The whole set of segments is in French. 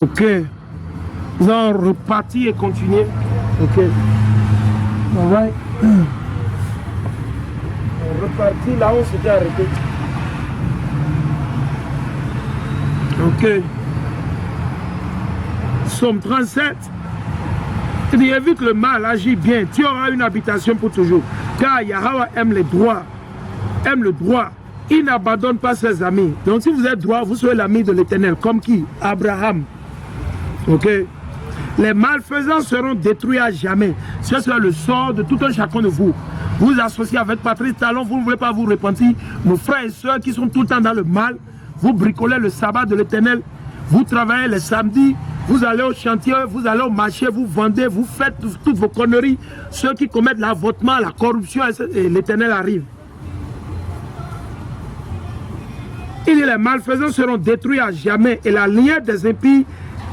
Ok. Nous allons repartir et continuer. Ok. On va repartir là où on s'était arrêté. Ok. Psaume 37. Il a vu que le mal agit bien. Tu auras une habitation pour toujours. Car Yahweh aime les droits. Aime le droit. Il n'abandonne pas ses amis. Donc si vous êtes droit, vous serez l'ami de l'Éternel. Comme qui? Abraham. Ok. Les malfaisants seront détruits à jamais. Ce sera le sort de tout un chacun de vous. Vous associez avec Patrice Talon, vous ne voulez pas vous repentir. Nos frères et sœurs qui sont tout le temps dans le mal, vous bricolez le sabbat de l'Éternel, vous travaillez les samedis, vous allez au chantier, vous allez au marché, vous vendez, vous faites toutes vos conneries. Ceux qui commettent l'avortement, la corruption, et l'Éternel arrive. Il dit les malfaisants seront détruits à jamais et la lignée des impies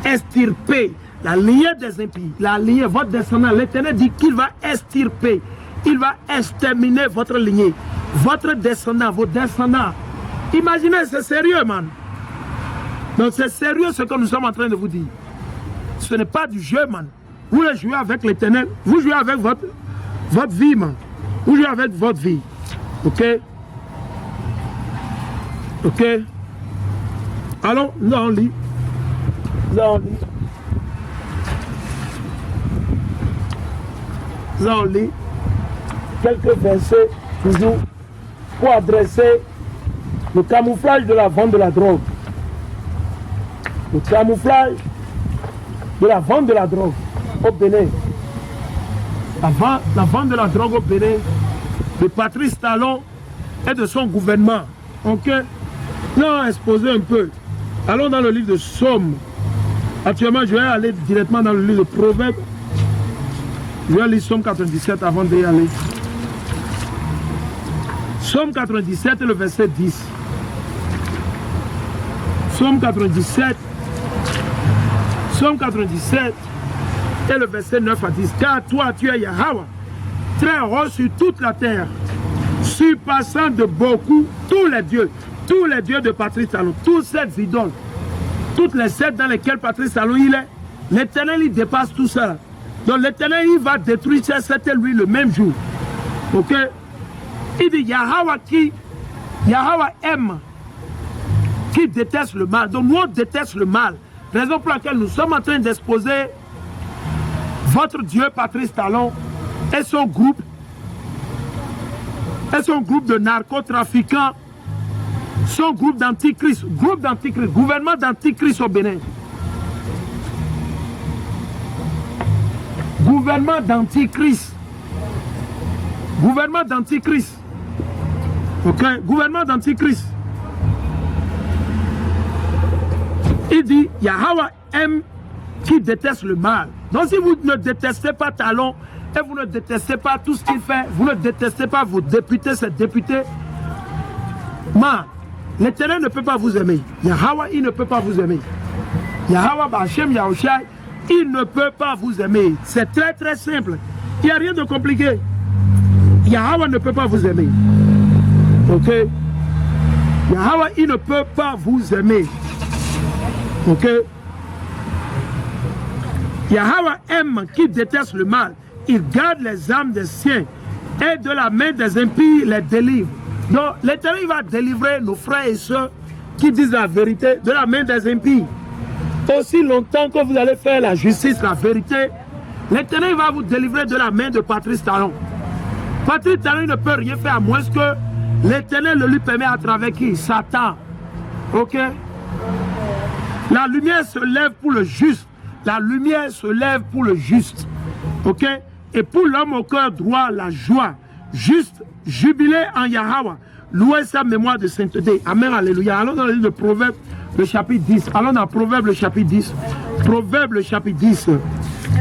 extirpée. La lignée des impies, la lignée, votre descendant, l'Éternel dit qu'il va extirper, il va exterminer votre lignée, votre descendant, vos descendants. Imaginez, c'est sérieux, man. Donc c'est sérieux ce que nous sommes en train de vous dire. Ce n'est pas du jeu, man. Vous voulez jouer avec l'Éternel, vous jouez avec votre vie, man. Vous jouez avec votre vie. Ok? Ok? Allons, nous allons lire. Nous allons lire. Nous allons lire quelques versets, toujours, pour adresser le camouflage de la vente de la drogue. Le camouflage de la vente de la drogue au Bénin. La vente de la drogue au Bénin de Patrice Talon et de son gouvernement. Ok? Nous allons exposer un peu. Allons dans le livre de Psaume. Actuellement, je vais aller directement dans le livre de Proverbes. Je vais lire Psaume 97 avant d'y aller. Psaume 97 et le verset 10. Psaume 97. Psaume 97 et le verset 9 à 10. Car toi, tu es Yahweh, très haut sur toute la terre, surpassant de beaucoup tous les dieux de Patrice Talon, tous ces idoles, toutes les sectes dans lesquelles Patrice Talon il est, l'Éternel il dépasse tout ça. Donc l'Éternel il va détruire ces sectes lui le même jour. Ok? Il dit Yahweh aime, qui déteste le mal. Donc nous on déteste le mal. Raison pour laquelle nous sommes en train d'exposer votre Dieu Patrice Talon et son groupe de narcotrafiquants, son groupe d'antichrist, gouvernement d'antichrist au Bénin. Gouvernement d'antichrist. Gouvernement d'antichrist. Ok? Gouvernement d'antichrist. Il dit, Yahweh aime qui déteste le mal. Donc si vous ne détestez pas Talon et vous ne détestez pas tout ce qu'il fait, vous ne détestez pas vos députés, ces députés, l'Éternel ne peut pas vous aimer. Yahweh, il ne peut pas vous aimer. Yahweh, Bachem, Yahushai, il ne peut pas vous aimer. C'est très très simple. Il n'y a rien de compliqué. Yahweh ne peut pas vous aimer. Ok? Yahweh, il ne peut pas vous aimer. Ok? Yahweh aime qui déteste le mal. Il garde les âmes des siens et de la main des impies les délivre. Donc l'Éternel va délivrer nos frères et sœurs qui disent la vérité de la main des impies. Aussi longtemps que vous allez faire la justice, la vérité, l'Éternel va vous délivrer de la main de Patrice Talon. Patrice Talon ne peut rien faire à moins que l'Éternel le lui permet à travers qui? Satan. Ok? La lumière se lève pour le juste. La lumière se lève pour le juste. Ok? Et pour l'homme au cœur droit, la joie. Juste, jubilé en Yahweh. Louer sa mémoire de sainteté. Amen, alléluia. Allons dans le livre de Proverbes, le chapitre 10. Allons dans Proverbes, le chapitre 10. Proverbes, le chapitre 10.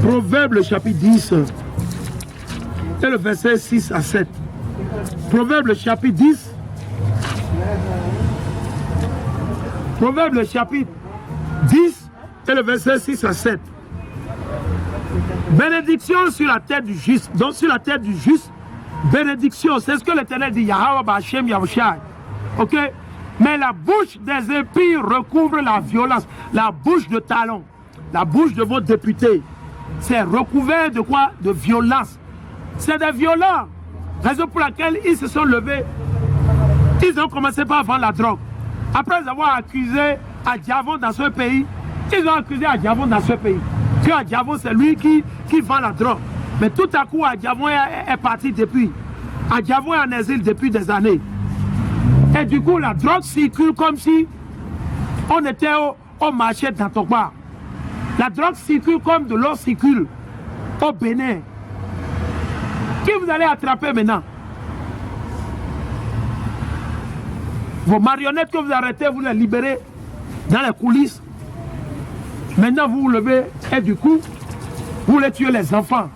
Proverbes, le chapitre 10. Et le verset 6 à 7. Proverbes, le chapitre 10. Proverbes, le chapitre 10 et le verset 6 à 7. Bénédiction sur la tête du juste. Donc sur la tête du juste, bénédiction. C'est ce que l'Éternel dit. Yahweh Bachem Yahushai. Ok? Mais la bouche des impies recouvre la violence. La bouche de Talon. la bouche de vos députés, c'est recouvert de quoi? De violence. C'est des violents. Raison pour laquelle ils se sont levés. Ils ont commencé par vendre la drogue. Après avoir accusé Adjavon dans ce pays, ils ont accusé Adjavon dans ce pays. Que Adjavon, c'est lui qui vend la drogue. Mais tout à coup, Adjavon est parti depuis. Adjavon est en exil depuis des années. Et du coup, la drogue circule comme si on était au marché d'Antokba. La drogue circule comme de l'eau circule au Bénin. Qui vous allez attraper maintenant? Vos marionnettes que vous arrêtez, vous les libérez dans les coulisses. Maintenant, vous vous levez et du coup, vous voulez tuer les enfants.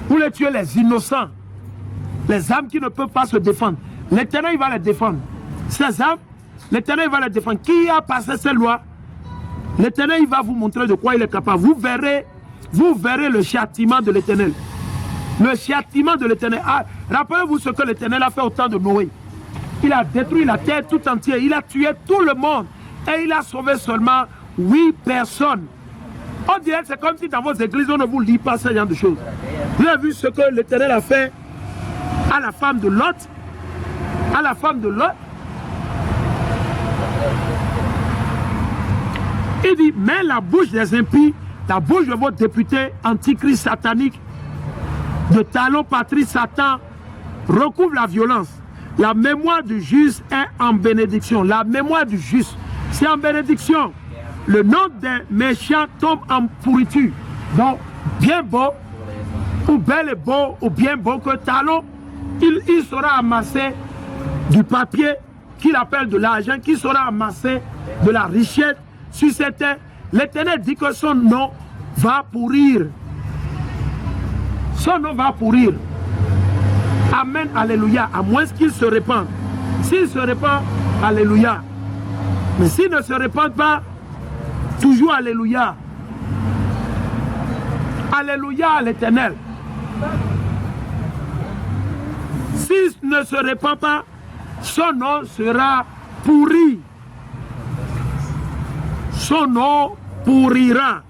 Vous voulez tuer les innocents. Les âmes qui ne peuvent pas se défendre. L'Éternel, il va les défendre. Ces âmes, l'Éternel, il va les défendre. Qui a passé ces lois? L'Éternel, il va vous montrer de quoi il est capable. Vous verrez le châtiment de l'Éternel. Le châtiment de l'Éternel. Ah, rappelez-vous ce que l'Éternel a fait au temps de Noé. Il a détruit la terre tout entière. Il a tué tout le monde. Et il a sauvé seulement 8 personnes. On dirait que c'est comme si dans vos églises, on ne vous lit pas ce genre de choses. Vous avez vu ce que l'Éternel a fait à la femme de Lot? À la femme de Lot? Il dit, mais la bouche des impies, la bouche de vos députés antichrist sataniques, de talons patrie Satan, recouvre la violence. La mémoire du juste est en bénédiction. La mémoire du juste, c'est en bénédiction. Le nom des méchants tombe en pourriture. Donc, bien beau, ou bel et beau, ou bien beau que talon, il sera amassé du papier qu'il appelle de l'argent, qui sera amassé de la richesse sur cette terre. L'Éternel dit que son nom va pourrir. Son nom va pourrir. Amen, alléluia, à moins qu'il se répande. S'il se répand, alléluia. Mais s'il ne se répand pas, toujours alléluia. Alléluia à l'Éternel. S'il ne se répand pas, son nom sera pourri. Son nom pourrira.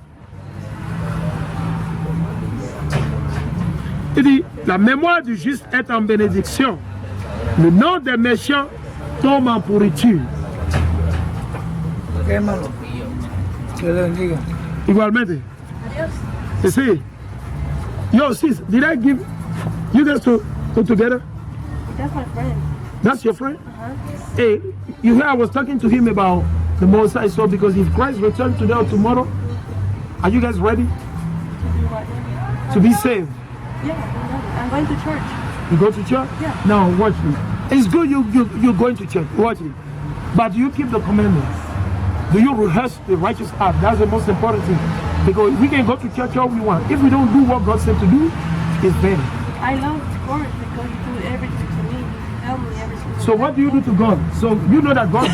Il dit, la mémoire du juste est en bénédiction. Le nom des méchants tombe en pourriture. Igualmente. You see, yo, sis, did I give you guys to put together? That's my friend. That's your friend? Hey, you hear I was talking to him about the Most High, so because if Christ returns today or tomorrow, are you guys ready to be saved? Yeah, I'm going to church. You go to church? Yeah. Now watch me. It's good you're going to church. Watch me. But do you keep the commandments? Do you rehearse the righteous act? That's the most important thing. Because we can go to church all we want. If we don't do what God said to do, it's bad. I love sports because you do everything to me. You help me everything. So what do you do to God? So you know that God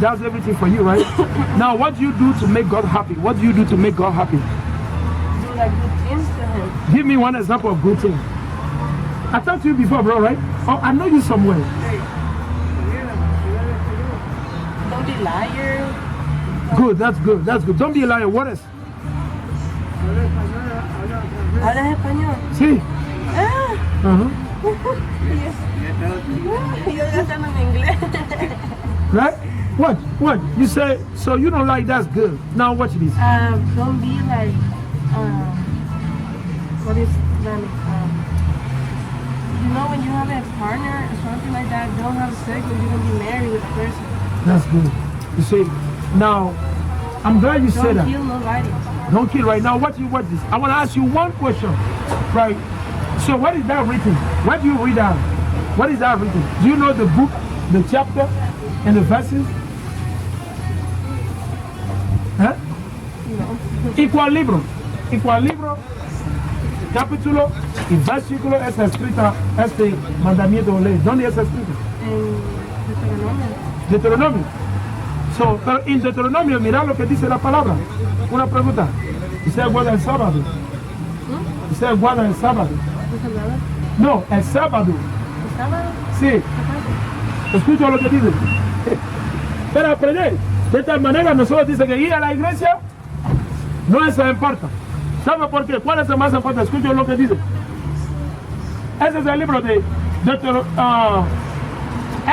does everything for you, right? Now what do you do to make God happy? What do you do to make God happy? Do like good things to him. Give me one example of good thing. I talked to you before, bro, right? Oh, I know you somewhere. Don't be liar. Good, that's good, that's good. Don't be a liar. What else? ¿Hablas español? Sí. Ah. Yo gastando en inglés. Right? What? You say, so you don't like that's good. Now watch this. Don't be like, what is that? You know when you have a partner or something like that, don't have sex when you're going to be married with a person. That's good. You see, now, I'm glad you said that. Don't kill nobody. Don't kill right now. What this? I want to ask you one question. Right? So what is that written? What do you read out? What is that written? Do you know the book, the chapter, and the verses? Huh? No. Equal libro, capítulo y versículo es escrita este mandamiento de ley. ¿Dónde es escrito? En Deuteronomio. Deuteronomio. So, pero en Deuteronomio, mira lo que dice la palabra. Una pregunta. Dice guarda el sábado. Dice guarda el sábado. No, el sábado. ¿El sábado? Sí. Escucha lo que dice. Pero aprender. De tal manera nosotros dice que ir a la iglesia No eso importa. ¿Sabe por qué? ¿Cuál es el más importante? Escuchen lo que dice. Ese es el libro de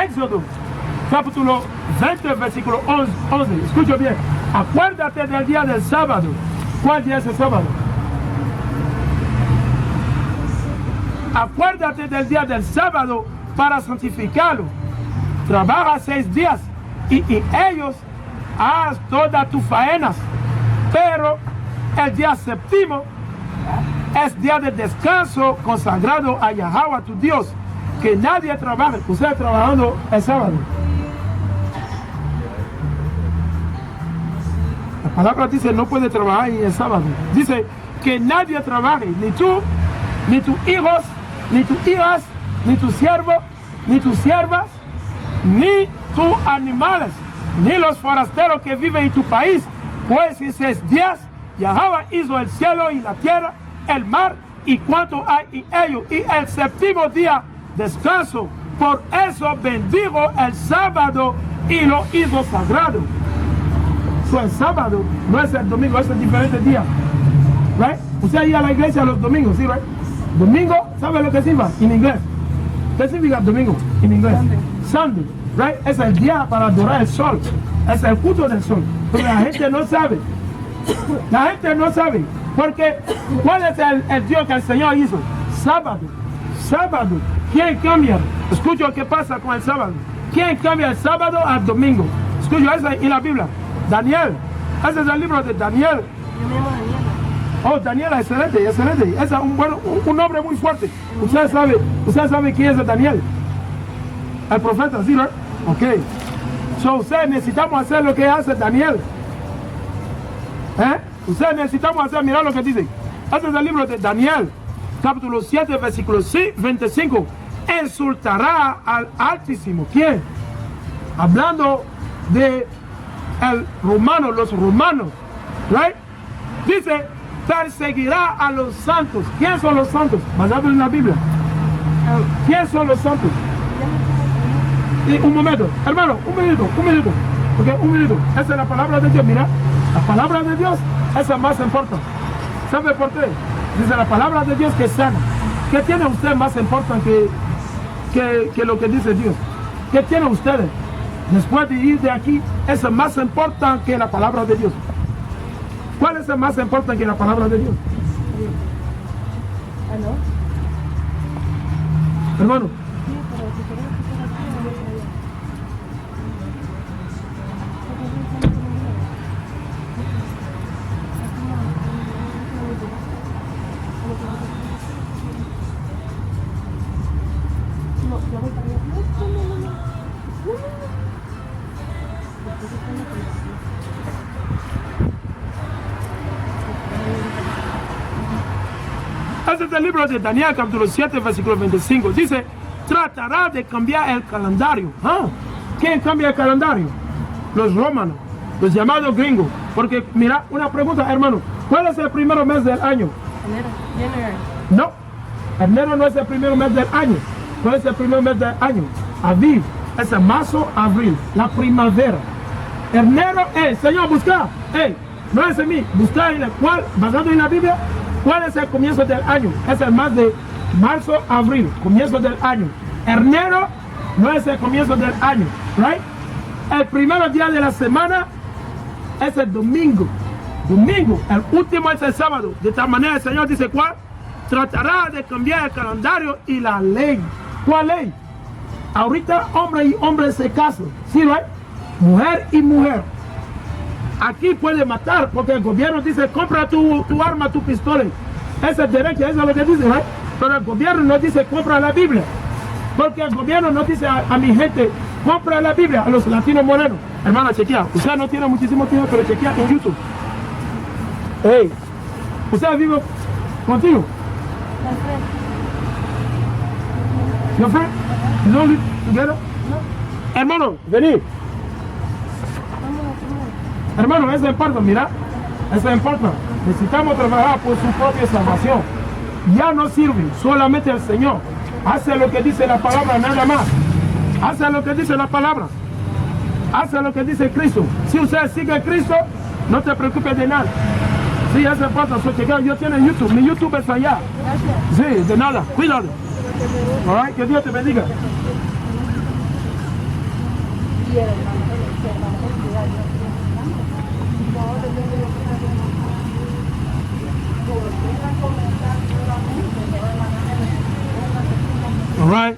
Éxodo, capítulo 20, versículo 11. Escuchen bien. Acuérdate del día del sábado. ¿Cuál día es el sábado? Acuérdate del día del sábado para santificarlo. Trabaja 6 días y ellos haz todas tus faenas. Pero el día séptimo es día de descanso consagrado a Yahweh tu Dios. Que nadie trabaje. Usted trabajando el sábado. La palabra dice no puede trabajar en el sábado. Dice que nadie trabaje. Ni tú, ni tus hijos, ni tus hijas, ni tus siervos, ni tus siervas, ni tus animales, ni los forasteros que viven en tu país. Pues en 6 días Yahweh hizo el cielo y la tierra, el mar y cuanto hay en ellos. Y el séptimo día descanso. Por eso bendijo el sábado y lo hizo sagrado. So, el sábado no es el domingo, es el diferente día. Right? Usted iba a la iglesia los domingos, ¿sí? Right? Domingo, ¿sabe lo que significa en inglés? ¿Qué significa domingo en inglés? Sunday. Right? Es el día para adorar el sol. Es el culto del sol. Pero la gente no sabe. La gente no sabe. Porque, ¿cuál es el Dios que el Señor hizo? Sábado. Sábado. ¿Quién cambia? Escucho qué pasa con el sábado. ¿Quién cambia el sábado al domingo? Escucho eso en la Biblia. Daniel. Ese es el libro de Daniel. Yo me llamo Daniela. Oh, Daniela, excelente, excelente. Ese es un hombre muy fuerte. Usted sabe quién es Daniel. El profeta, ¿sí, no? Ok. So, usted necesitamos hacer lo que hace Daniel. Usted necesitamos hacer, mirar lo que dice. Este es el libro de Daniel, capítulo 7, versículo 25. Insultará al Altísimo. ¿Quién? Hablando de el romano, los romanos. Right? Dice, perseguirá a los santos. ¿Quién son los santos? Basado en la Biblia. ¿Quién son los santos? Y un momento, hermano, un minuto. Okay, un minuto. Esa es la palabra de Dios. Mira, la palabra de Dios, esa más importante. ¿Sabe por qué? Dice la palabra de Dios que sana. ¿Qué tiene usted más importante que lo que dice Dios? ¿Qué tiene ustedes? Después de ir de aquí, es más importante que la palabra de Dios. ¿Cuál es el más importante que la palabra de Dios? Hermano. Este es el libro de Daniel, capítulo 7, versículo 25. Dice, tratará de cambiar el calendario. ¿Quién cambia el calendario? Los romanos, los llamados gringos. Porque, mira, una pregunta, hermano. ¿Cuál es el primer mes del año? Enero. No, enero no es el primer mes del año. ¿Cuál es el primer mes del año? Aviv. Es el marzo, abril, la primavera. Enero, Señor, busca. No es en mí. Busca en el cual, basado en la Biblia. ¿Cuál es el comienzo del año? Es el mes de marzo, abril, comienzo del año. Enero no es el comienzo del año, right? El primer día de la semana es el domingo. Domingo, el último es el sábado. De tal manera el Señor dice, ¿cuál? Tratará de cambiar el calendario y la ley. ¿Cuál ley? Ahorita hombre y hombre se casan, ¿sí, right? Mujer y mujer. Aquí puede matar, porque el gobierno dice, compra tu arma, tu pistola. Esa es derecha, eso es lo que dice, ¿right? Pero el gobierno no dice, compra la Biblia. Porque el gobierno no dice a mi gente, compra la Biblia, a los latinos morenos. Hermana, chequea. Usted no tiene muchísimo tiempo, pero chequea en YouTube. ¿Usted vive contigo? ¿No fue? ¿No live together? No. Hermano, vení. Hermano, eso importa, mira, eso importa. Necesitamos trabajar por su propia salvación. Ya no sirve solamente el Señor. Hace lo que dice la palabra, nada más. Hace lo que dice la palabra. Hace lo que dice Cristo. Si usted sigue a Cristo, no te preocupes de nada. Sí, ese pasa, que yo tiene YouTube, mi YouTube es allá. Sí, de nada, cuídalo. All right, que Dios te bendiga. All right.